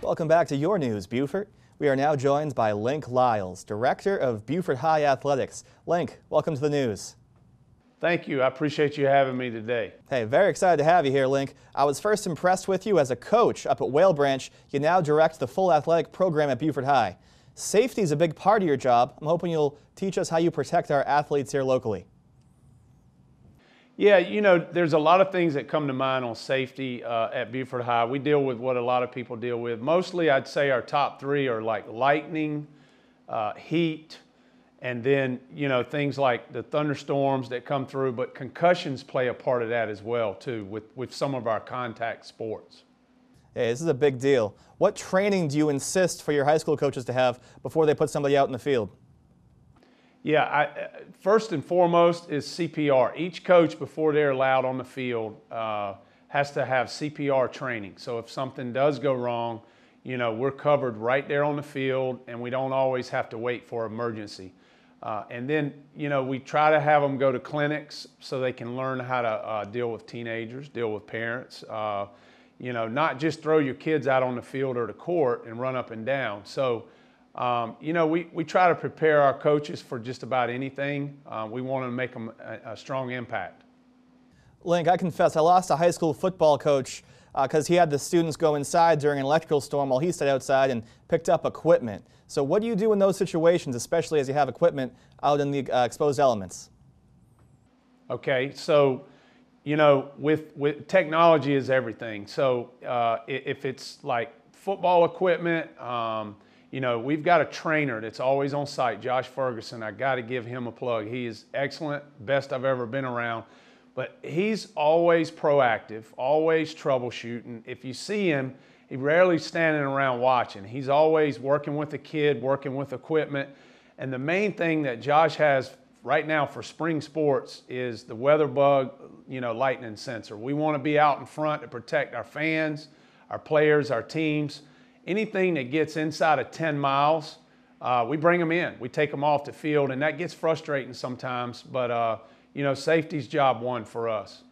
Welcome back to your news, Beaufort. We are now joined by Linc Lyles, Director of Beaufort High Athletics. Linc, welcome to the news. Thank you. I appreciate you having me today. Hey, very excited to have you here, Linc. I was first impressed with you as a coach up at Whale Branch. You now direct the full athletic program at Beaufort High. Safety is a big part of your job. I'm hoping you'll teach us how you protect our athletes here locally. Yeah, you know, there's a lot of things that come to mind on safety at Beaufort High. We deal with what a lot of people deal with. Mostly, I'd say our top three are like lightning, heat, and then, you know, things like the thunderstorms that come through, but concussions play a part of that as well, too, with some of our contact sports. Hey, this is a big deal. What training do you insist for your high school coaches to have before they put somebody out in the field? Yeah, first and foremost is CPR. Each coach, before they're allowed on the field, has to have CPR training. So if something does go wrong, you know, we're covered right there on the field, and we don't always have to wait for emergency. And then, you know, we try to have them go to clinics so they can learn how to deal with teenagers, deal with parents. You know, not just throw your kids out on the field or the court and run up and down. So, you know, we try to prepare our coaches for just about anything. We want to make them a strong impact. Linc, I confess, I lost a high school football coach because he had the students go inside during an electrical storm while he stayed outside and picked up equipment. So what do you do in those situations, especially as you have equipment out in the exposed elements? Okay, so, you know, with technology is everything. So if it's like football equipment, you know, we've got a trainer that's always on site, Josh Ferguson. I got to give him a plug. He is excellent, best I've ever been around. But he's always proactive, always troubleshooting. If you see him, he's rarely standing around watching. He's always working with the kid, working with equipment. And the main thing that Josh has right now for spring sports is the weather bug, you know, lightning sensor. We want to be out in front to protect our fans, our players, our teams. Anything that gets inside of 10 miles, we bring them in. We take them off the field, and that gets frustrating sometimes, but you know, safety's job one for us.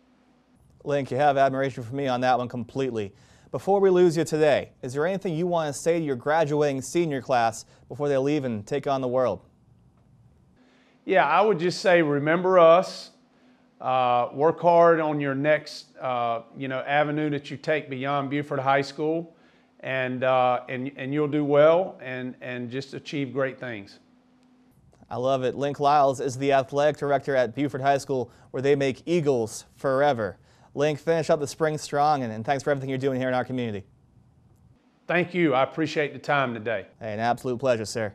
Linc, you have admiration for me on that one completely. Before we lose you today, is there anything you want to say to your graduating senior class before they leave and take on the world? Yeah, I would just say remember us. Work hard on your next you know, avenue that you take beyond Beaufort High School. And you'll do well and just achieve great things. I love it. Linc Lyles is the athletic director at Beaufort High School, where they make Eagles forever. Linc, finish up the spring strong, and thanks for everything you're doing here in our community. Thank you. I appreciate the time today. Hey, an absolute pleasure, sir.